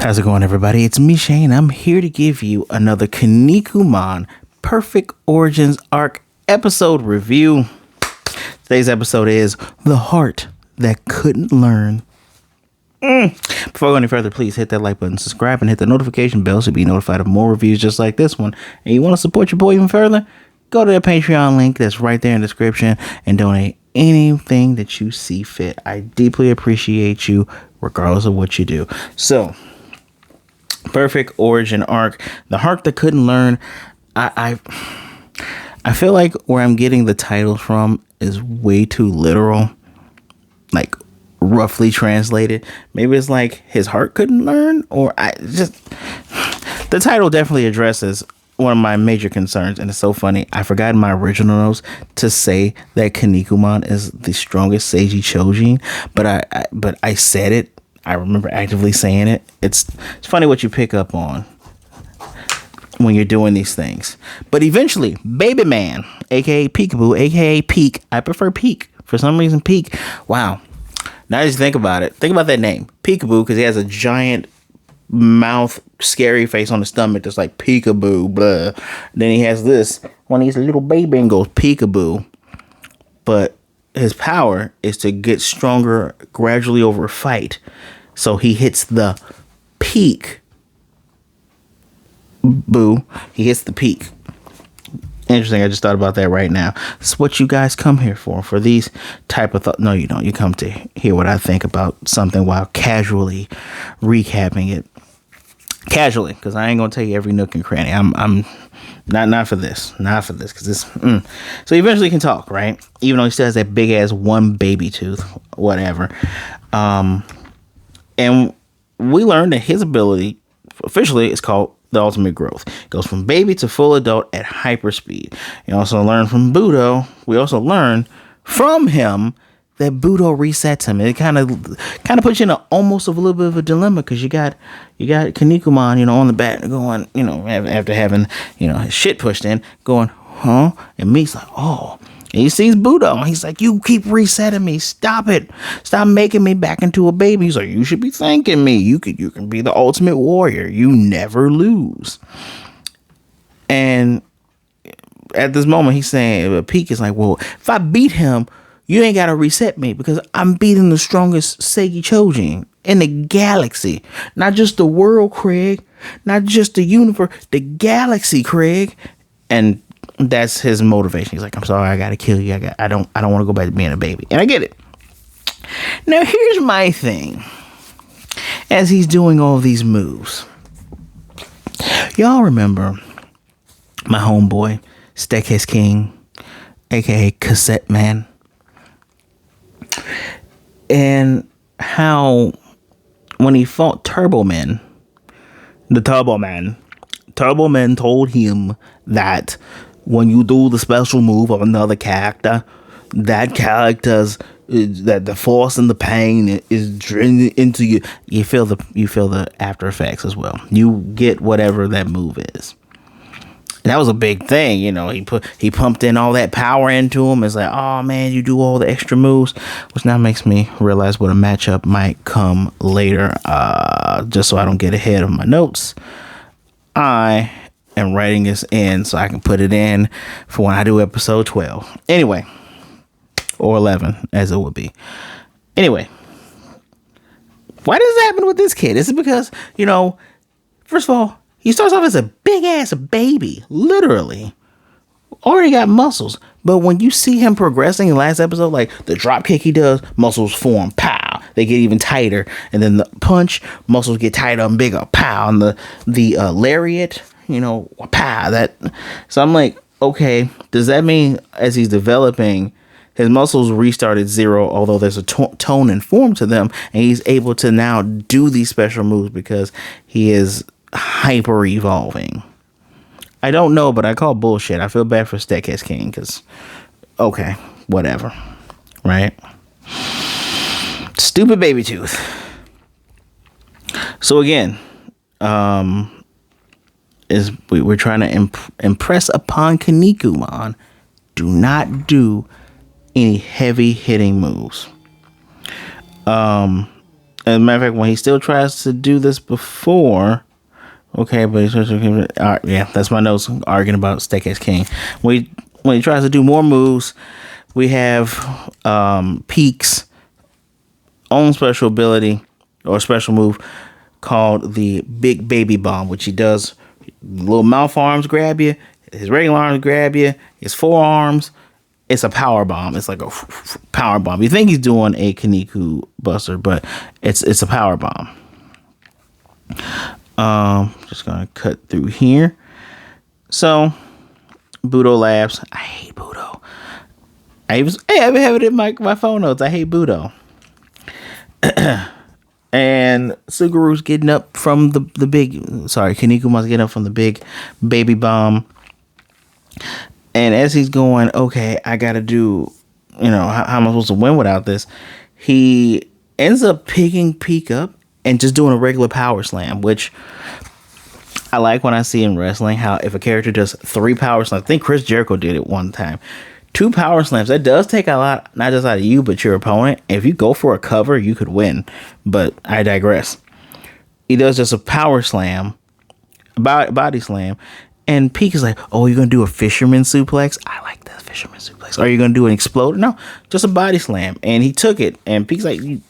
How's it going, everybody? It's me, Shayne. I'm here to give you another Kinnikuman Perfect Origins Arc episode review. Today's episode is The Heart That Couldn't Learn. Before I go any further, please hit that like button, subscribe, and hit the notification bell so you be notified of more reviews just like this one. And you want to support your boy even further? Go to the Patreon link that's right there in the description and donate anything that you see fit. I deeply appreciate you regardless of what you do. So, Perfect Origin Arc, The Heart That Couldn't Learn. I feel like where I'm getting the titles from is way too literal, like roughly translated. Maybe it's like his heart couldn't learn, or the title definitely addresses one of my major concerns, and it's so funny. I forgot in my original notes to say that Kinnikuman is the strongest Seiji Chojin, but I said it. I remember actively saying it. It's funny what you pick up on when you're doing these things. But eventually, Baby Man, aka Peekaboo, aka Peek. I prefer Peek. For some reason, Peek. Wow. Now that you think about it, think about that name, Peekaboo, because he has a giant mouth, scary face on the stomach that's like Peekaboo, blah. Then he has this when he's a little baby and goes Peekaboo. But his power is to get stronger gradually over a fight. So he hits the peak. Boo. He hits the peak. Interesting. I just thought about that right now. It's what you guys come here for these type of thoughts. No, you don't. You come to hear what I think about something while casually recapping it. Casually, because I ain't gonna tell you every nook and cranny. I'm not for this. Not for this, because this. So he eventually can talk, right? Even though he still has that big ass one baby tooth, whatever. And we learned that his ability officially is called the ultimate growth. It goes from baby to full adult at hyper speed. You also learn from Budo. We also learn from him that Budo resets him. It kind of puts you in almost a little bit of a dilemma, because you got Kinnikuman, on the back going, after having, his shit pushed in, going, huh? And Meek's like, oh. And he sees Budo, and he's like, you keep resetting me. Stop it. Stop making me back into a baby. He's like, you should be thanking me. You can be the ultimate warrior. You never lose. And at this moment, he's saying, Peak is like, well, if I beat him, you ain't got to reset me, because I'm beating the strongest Seiji Chojin in the galaxy. Not just the world, Craig. Not just the universe. The galaxy, Craig. And that's his motivation. He's like, I'm sorry, I got to kill you. I don't want to go back to being a baby. And I get it. Now, here's my thing. As he's doing all these moves. Y'all remember my homeboy, Staircase King, a.k.a. Cassette Man? And how when he fought Turbo Man told him that when you do the special move of another character, that the force and the pain is driven into you. You feel the after effects as well. You get whatever that move is. And that was a big thing, he pumped in all that power into him. It's like, oh man, you do all the extra moves, which now makes me realize what a matchup might come later. Just so I don't get ahead of my notes, I am writing this in so I can put it in for when I do episode 12. Anyway, or 11 as it would be. Anyway, why does it happen with this kid? Is it because, first of all, he starts off as a big ass baby, literally. Already got muscles. But when you see him progressing in the last episode, like the drop kick he does, muscles form, pow. They get even tighter. And then the punch, muscles get tighter and bigger, pow. And the lariat, pow. So I'm like, okay, does that mean as he's developing, his muscles restart at zero, although there's a tone and form to them, and he's able to now do these special moves because he is hyper evolving? I don't know, but I call bullshit. I feel bad for Staircase King, because okay, whatever, right? Stupid baby tooth. So again, we're trying to impress upon Kinnikuman, do not do any heavy hitting moves. As a matter of fact, when he still tries to do this before, okay, but he's yeah, that's my notes arguing about Steak King. When he tries to do more moves, we have Peak's own special ability or special move called the Big Baby Bomb, which he does. Little mouth arms grab you, his regular arms grab you, his forearms. It's a power bomb. It's like a power bomb. You think he's doing a Kinniku Buster, but it's a power bomb. Just gonna cut through here. So Budo laughs. I hate Budo. I've been having it in my phone notes. I hate Budo. And Suguru's getting up from the big. Sorry, Kinnikuman's getting up from the big baby bomb. And as he's going, okay, I got to do, how am I supposed to win without this? He ends up picking Peak up and just doing a regular power slam, which I like when I see in wrestling how if a character does 3 power slams, I think Chris Jericho did it one time. 2 power slams, that does take a lot, not just out of you, but your opponent. If you go for a cover, you could win. But I digress. He does just a power slam, body slam. And Peak is like, oh, you're going to do a fisherman suplex? I like that fisherman suplex. Are you going to do an exploder? No, just a body slam. And he took it. And Peak's like, you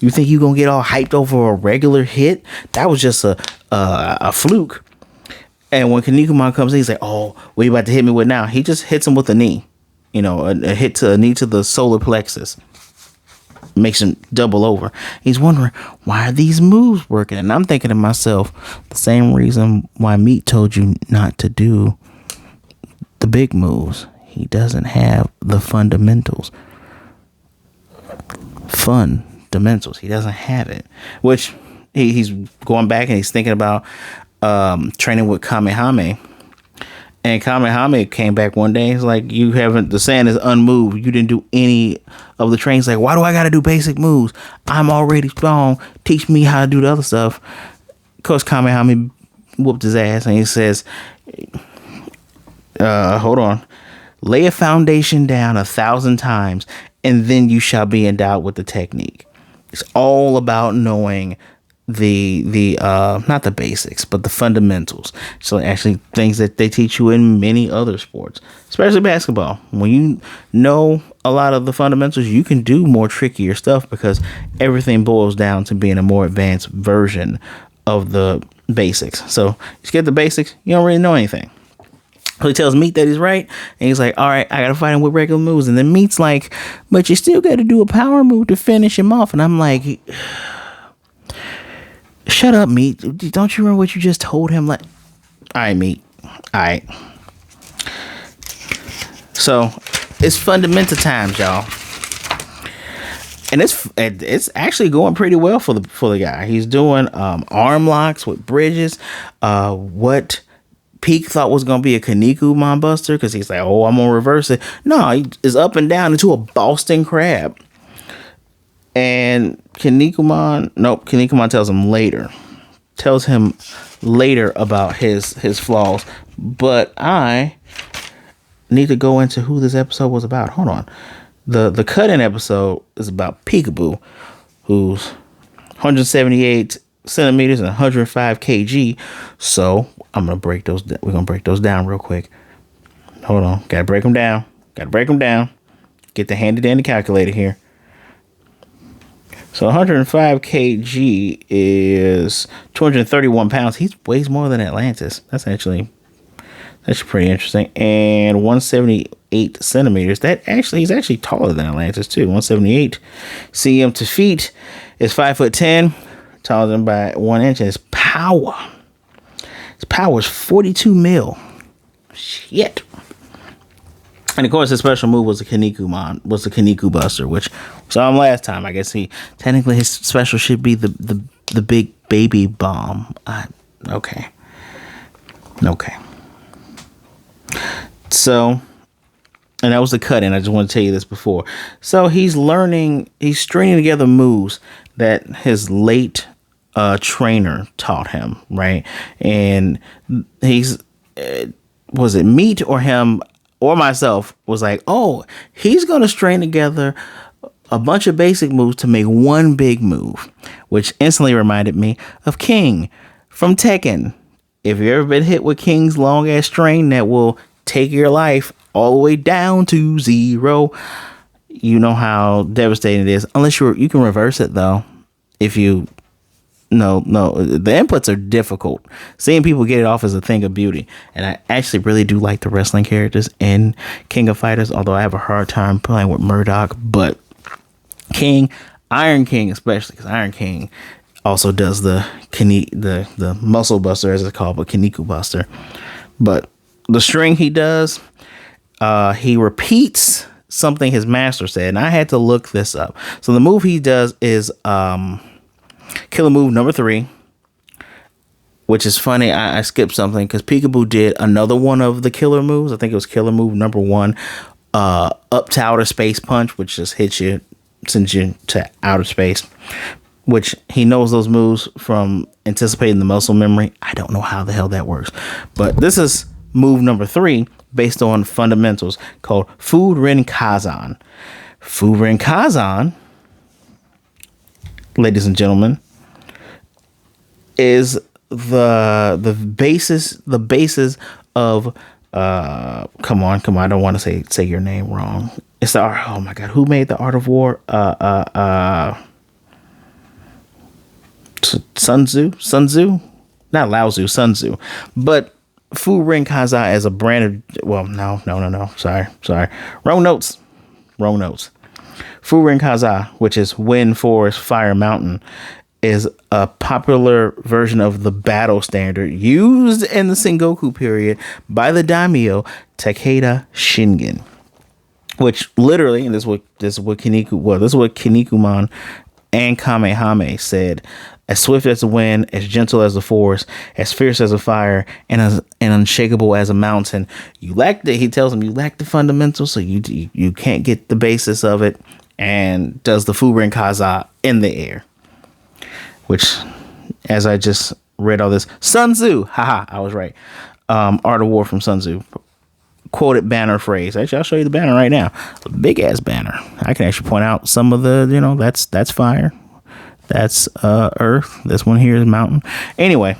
think you're going to get all hyped over a regular hit? That was just a fluke. And when Kinnikuman comes in, he's like, oh, what are you about to hit me with now? He just hits him with a knee. A knee to the solar plexus. Makes him double over. He's wondering, why are these moves working? And I'm thinking to myself, the same reason why Meat told you not to do the big moves. He doesn't have the fundamentals. He doesn't have it. Which he's going back and he's thinking about training with Kamehame. And Kamehame came back one day. He's like, the sand is unmoved. You didn't do any of the trains. Like, why do I got to do basic moves? I'm already strong. Teach me how to do the other stuff. Of course, Kamehame whooped his ass. And he says, hold on. Lay a foundation down 1,000 times. And then you shall be endowed with the technique. It's all about knowing the not the basics, but the fundamentals. So actually things that they teach you in many other sports, especially basketball. When you know a lot of the fundamentals, you can do more trickier stuff because everything boils down to being a more advanced version of the basics. So you get the basics, you don't really know anything. So he tells Meat that he's right, and he's like, all right, I gotta fight him with regular moves. And then Meat's like, but you still gotta do a power move to finish him off. And I'm like, shut up, Meat. Don't you remember what you just told him? Like, all right, Meat. All right. So it's fundamental times, y'all. And it's actually going pretty well for the guy. He's doing arm locks with bridges. What Peak thought was going to be a Kinnikuman buster because he's like, oh, I'm going to reverse it. No, he is up and down into a Boston Crab. And Kinnikuman tells him later about his flaws. But I need to go into who this episode was about. Hold on. The cut-in episode is about Peekaboo, who's 178 centimeters and 105 kg. So we're gonna break those down real quick. Hold on. Gotta break them down. Get the handy dandy calculator here. So 105 kg is 231 pounds. He weighs more than Atlantis. That's pretty interesting. And 178 centimeters. He's actually taller than Atlantis too. 178. CM to feet is 5'10", taller than by 1 inch. And his power is 42 mil. Shit. And of course, his special move was the Kinniku Buster, which we saw him last time. I guess technically his special should be the Big Baby Bomb. Okay. So, and that was the cut-in. I just want to tell you this before. So he's stringing together moves that his late trainer taught him, right? And was it Meat or him or myself was like, oh, he's going to string together a bunch of basic moves to make one big move, which instantly reminded me of King from Tekken. If you've ever been hit with King's long ass string that will take your life all the way down to 0, you know how devastating it is. Unless you can reverse it though. If you no, the inputs are difficult. Seeing people get it off is a thing of beauty. And I actually really do like the wrestling characters in King of Fighters, although I have a hard time playing with Murdoch. But King, Iron King especially, because Iron King also does the muscle buster, as it's called, but Kinnikuman buster. But the string he does, he repeats something his master said, and I had to look this up. So the move he does is killer move number 3, which is funny. I skipped something because Peekaboo did another one of the killer moves. I think it was killer move number 1, up to outer space punch, which just hits you, sends you to outer space, which he knows those moves from anticipating the muscle memory. I don't know how the hell that works, but this is move number 3 based on fundamentals called Furin Kazan. Furin Kazan, ladies and gentlemen, is the basis of come on, I don't want to say your name wrong. It's the art. Oh my god, who made the Art of War? Sun Tzu, not Lao Tzu, Sun Tzu. But Fu Rin Kaza as a brand of, well, no. Sorry. Wrong notes. Fu Rin Kaza, which is Wind, Forest, Fire, Mountain, is a popular version of the battle standard used in the Sengoku period by the daimyo Takeda Shingen, which literally, and this is what Kinnikuman and Kamehame said: as swift as the wind, as gentle as the forest, as fierce as a fire, and as unshakable as a mountain. He tells him you lack the fundamentals, so you can't get the basis of it, and does the Furin Kaza in the air. Which, as I just read all this, Sun Tzu, haha, I was right. Art of War from Sun Tzu. Quoted banner phrase. Actually, I'll show you the banner right now. A big ass banner. I can actually point out some of the, that's fire. That's earth. This one here is mountain. Anyway,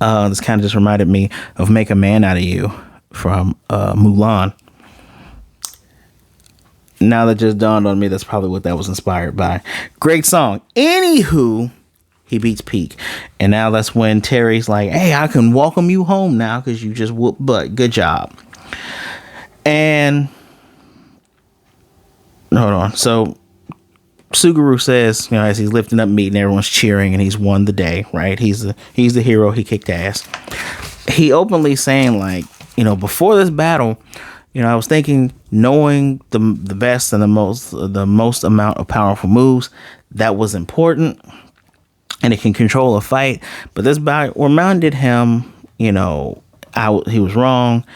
this kind of just reminded me of Make a Man Out of You from Mulan. Now that just dawned on me, that's probably what that was inspired by. Great song. Anywho, he beats Peak. And now that's when Terry's like, hey, I can welcome you home now because you just whooped butt. Good job. And hold on. So Suguru says, as he's lifting up meat and everyone's cheering and he's won the day, right? He's the hero. He kicked ass. He openly saying, like, before this battle, I was thinking, knowing the best and the most amount of powerful moves, that was important, and it can control a fight. But this battle reminded him, he was wrong,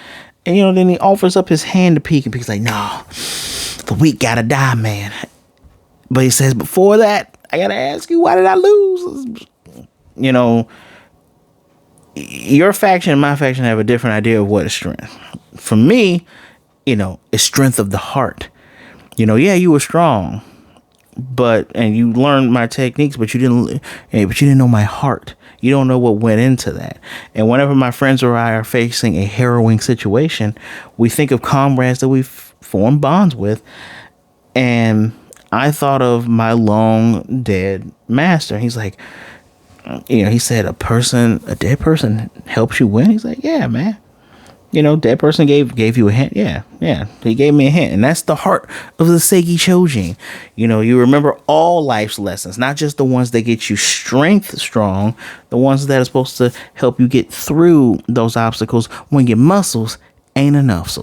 and then he offers up his hand to Peak, and Peak's like, no, the weak gotta die, man. But he says, before that, I gotta ask you, why did I lose? Your faction and my faction have a different idea of what is strength. For me, it's strength of the heart. Yeah, you were strong, and you learned my techniques, but you didn't know my heart. You don't know what went into that. And whenever my friends or I are facing a harrowing situation, we think of comrades that we've formed bonds with. And I thought of my long dead master. He's like, he said, a dead person helps you win. He's like, yeah, man. Dead person gave you a hint. Yeah. He gave me a hint. And that's the heart of the Seiki Chojin. You remember all life's lessons, not just the ones that get you strength strong, the ones that are supposed to help you get through those obstacles when your muscles ain't enough.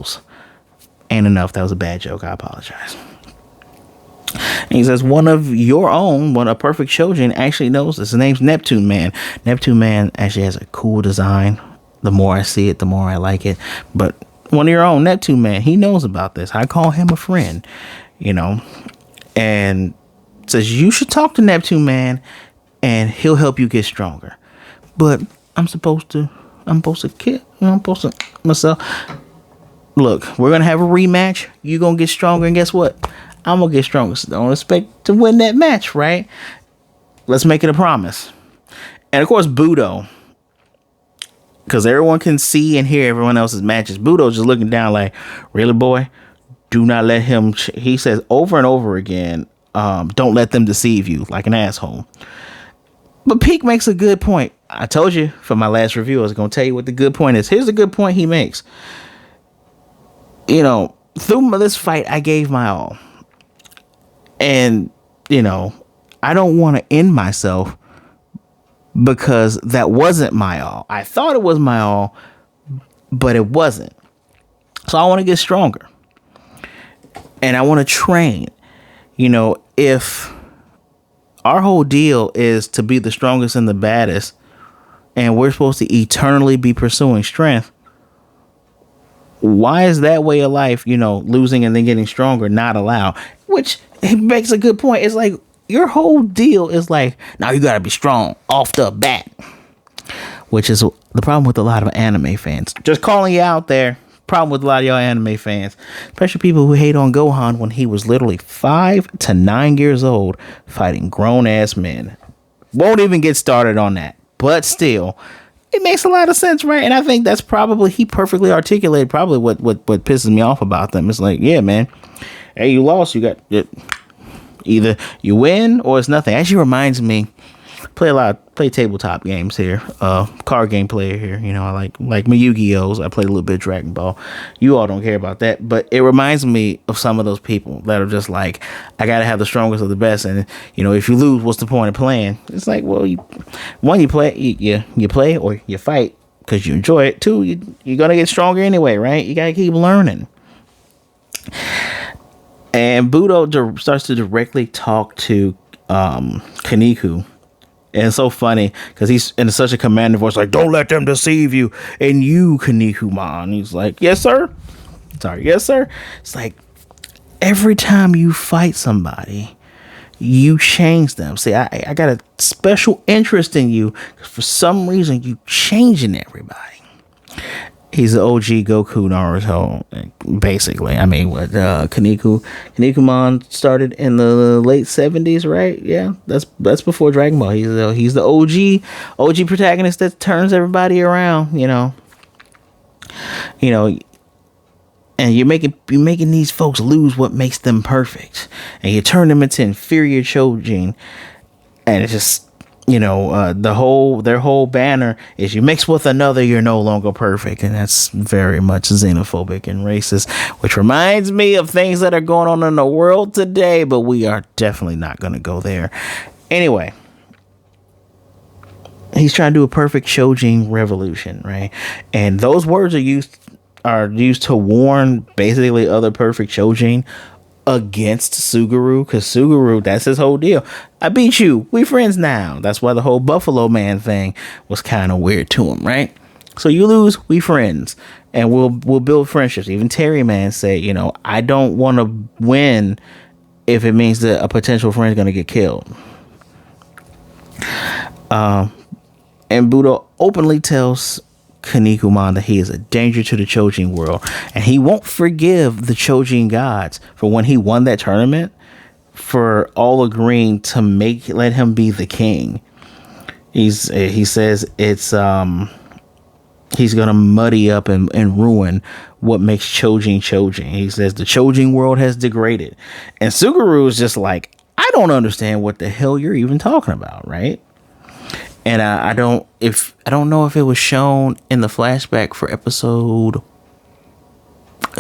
Ain't enough. That was a bad joke. I apologize. And he says, a perfect Chojin actually knows this. His name's Neptune Man. Neptune Man actually has a cool design. The more I see it, the more I like it. But one of your own, Neptune Man, he knows about this. I call him a friend, and says you should talk to Neptune Man and he'll help you get stronger. But I'm supposed to myself. Look, we're going to have a rematch. You're going to get stronger. And guess what? I'm gonna get stronger. So don't expect to win that match, right? Let's make it a promise. And of course, Budo, because everyone can see and hear everyone else's matches. Budo's just looking down like, really, boy? Do not let him. He says over and over again, don't let them deceive you like an asshole. But Peak makes a good point. I told you for my last review, I was going to tell you what the good point is. Here's the good point he makes. You know, through this fight, I gave my all. And, you know, I don't want to end myself because that wasn't my all. I thought it was my all, but it wasn't. So I want to get stronger. And I want to train. You know, if our whole deal is to be the strongest and the baddest, and we're supposed to eternally be pursuing strength, why is that way of life, you know, losing and then getting stronger, not allowed? Which it makes a good point. It's like your whole deal is like, now you got to be strong off the bat, which is the problem with a lot of anime fans. Just calling you out there. Problem with a lot of y'all anime fans, especially people who hate on Gohan when he was literally 5 to 9 years old fighting grown-ass men. Won't even get started on that. But still, it makes a lot of sense, right? And I think that's probably, he perfectly articulated probably what pisses me off about them. It's like, yeah, man, hey, you lost. You got it. Either you win or it's nothing. Actually reminds me, play tabletop games here, card game player here. You know, I like my Yu-Gi-Ohs. I played a little bit of Dragon Ball. You all don't care about that, but it reminds me of some of those people that are just like, I gotta have the strongest of the best, and you know, if you lose, what's the point of playing? It's like, well, you play, you play or you fight because you enjoy it. Two, you're gonna get stronger anyway, right? You gotta keep learning. And Budo starts to directly talk to Kinniku. And it's so funny because he's in such a commanding voice, like, don't let them deceive you. And you, Kinnikuman. He's like, yes, sir. Sorry, yes, sir. It's like every time you fight somebody, you change them. See, I got a special interest in you because for some reason you changing everybody. He's the OG Goku Naruto, basically. I mean, what Kinnikuman started in the late 70s, right? Yeah, that's before Dragon Ball. He's the OG protagonist that turns everybody around, you know. And you're making these folks lose what makes them perfect, and you turn them into inferior chojin, and it's just, you know, their whole banner is you mix with another, you're no longer perfect. And that's very much xenophobic and racist, which reminds me of things that are going on in the world today, but we are definitely not going to go there. Anyway, he's trying to do a perfect Shojin revolution, right? And those words are used to warn basically other perfect Shojin against Suguru, because Suguru, that's his whole deal. I beat you, we friends now. That's why the whole Buffalo Man thing was kind of weird to him, right? So you lose, we friends, and we'll build friendships. Even Terry Man said, you know, I don't want to win if it means that a potential friend is going to get killed. And Budo openly tells Kinnikuman that he is a danger to the Chojin world, and he won't forgive the Chojin gods for when he won that tournament for all agreeing to let him be the king. He says it's he's gonna muddy up and ruin what makes Chojin. He says the Chojin world has degraded, and Suguru is just like, I don't understand what the hell you're even talking about, right? And I don't know if it was shown in the flashback for episode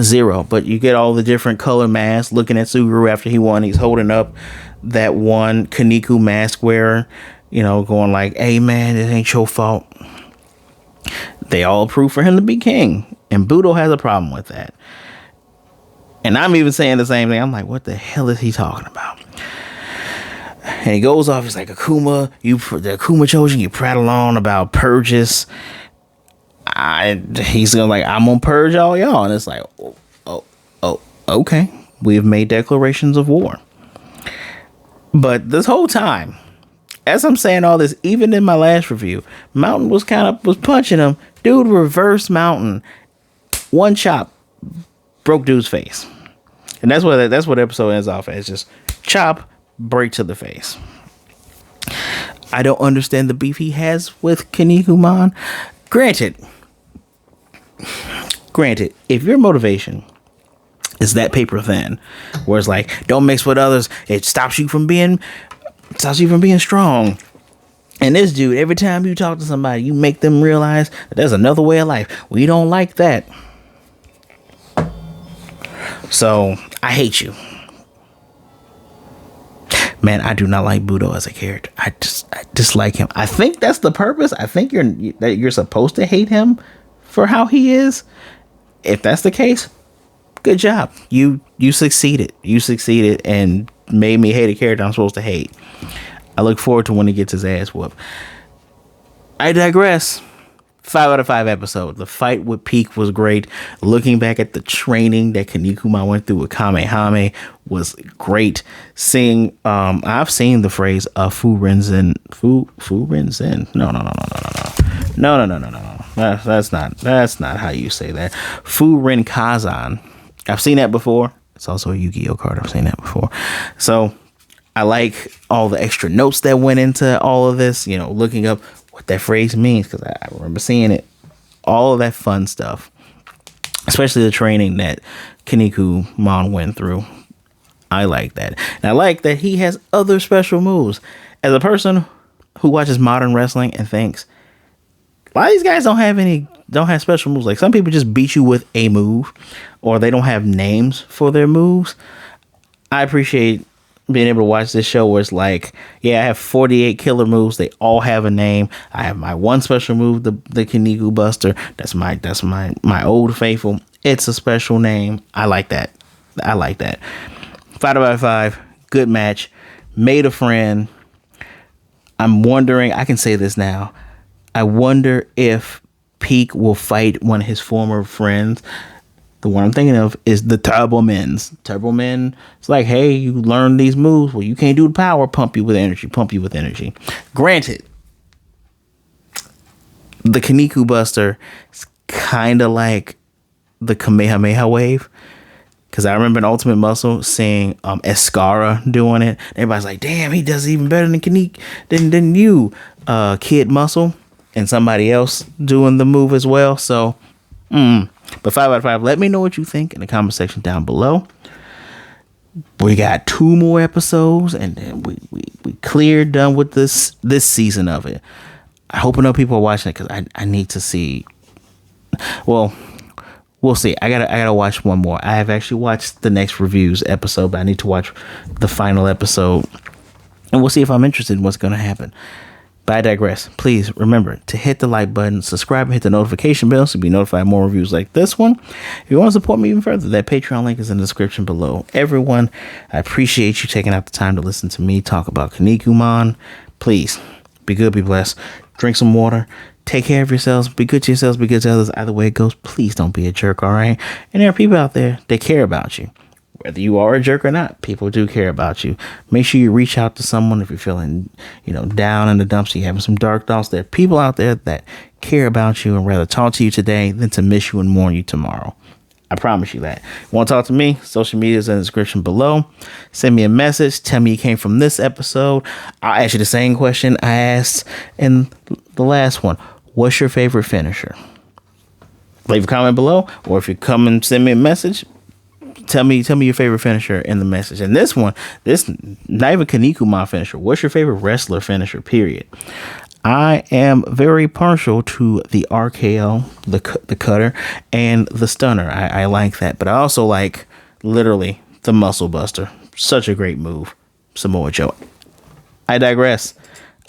0, but you get all the different color masks looking at Suguru after he won. He's holding up that one Kinniku mask wearer, you know, going like, hey man, it ain't your fault. They all approve for him to be king, and Budo has a problem with that. And I'm even saying the same thing. I'm like, what the hell is he talking about? And he goes off. He's like, Akuma, the Akuma Chojin, you prattle on about purges. He's gonna like, I'm gonna purge all y'all. And it's like, oh, okay. We've made declarations of war. But this whole time, as I'm saying all this, even in my last review, Mountain was punching him. Dude, reverse Mountain. One chop broke dude's face. And that's what the episode ends off as. Just chop, break to the face. I don't understand the beef he has with Kinnikuman. Granted, if your motivation is that paper thin, where it's like, don't mix with others, it stops you from being strong. And this dude, every time you talk to somebody, you make them realize that there's another way of life. We don't like that. So I hate you. Man, I do not like Budo as a character. I dislike him. I think that's the purpose. I think you're supposed to hate him for how he is. If that's the case, good job. You succeeded. You succeeded and made me hate a character I'm supposed to hate. I look forward to when he gets his ass whooped. I digress. 5 out of 5 episode. The fight with Peak was great. Looking back at the training that Kinnikuman went through with Kamehame was great. Seeing, I've seen the phrase Fu Renzen. No. That's not how you say that. Fu Ren Kazan. I've seen that before. It's also a Yu-Gi-Oh card. I've seen that before. So I like all the extra notes that went into all of this, looking up what that phrase means, because I remember seeing it, all of that fun stuff, especially the training that Kinnikuman went through. I like that. And I like that he has other special moves. As a person who watches modern wrestling and thinks, a lot of these guys don't have special moves. Like, some people just beat you with a move, or they don't have names for their moves. I appreciate being able to watch this show where it's like, yeah, I have 48 killer moves. They all have a name. I have my one special move, the Kinnikuman Buster. That's my old faithful. It's a special name. I like that. 5 out of 5. Good match. Made a friend. I'm wondering, I can say this now, I wonder if Peak will fight one of his former friends. The one I'm thinking of is the Turbo Men's. Turbo Men, it's like, hey, you learn these moves. Well, you can't do the power. Pump you with energy. Granted, the Kinnikuman Buster is kind of like the Kamehameha wave. Because I remember in Ultimate Muscle seeing Escara doing it. Everybody's like, damn, he does even better than you, Kid Muscle. And somebody else doing the move as well. So, But 5 out of 5, let me know what you think in the comment section down below. We got 2 more episodes, and then we cleared, done with this season of it. I hope enough people are watching it, because I need to see. Well, we'll see. I gotta watch one more. I have actually watched the next reviews episode, but I need to watch the final episode, and we'll see if I'm interested in what's gonna happen. But I digress. Please remember to hit the like button, subscribe, and hit the notification bell so you'll be notified of more reviews like this one. If you want to support me even further, that Patreon link is in the description below. Everyone, I appreciate you taking out the time to listen to me talk about Kinnikuman. Please, be good, be blessed. Drink some water. Take care of yourselves. Be good to yourselves, be good to others. Either way it goes, please don't be a jerk, all right? And there are people out there that care about you. Whether you are a jerk or not, people do care about you. Make sure you reach out to someone if you're feeling, down in the dumps, you're having some dark thoughts. There are people out there that care about you and rather talk to you today than to miss you and mourn you tomorrow. I promise you that. You want to talk to me? Social media is in the description below. Send me a message. Tell me you came from this episode. I'll ask you the same question I asked in the last one. What's your favorite finisher? Leave a comment below, or if you come and send me a message, Tell me your favorite finisher in the message. And this not even Kinnikuman finisher. What's your favorite wrestler finisher, period? I am very partial to the RKO, the cutter, and the stunner. I like that. But I also like, literally, the muscle buster. Such a great move. Samoa Joe. I digress.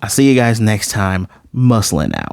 I'll see you guys next time. Muscling out.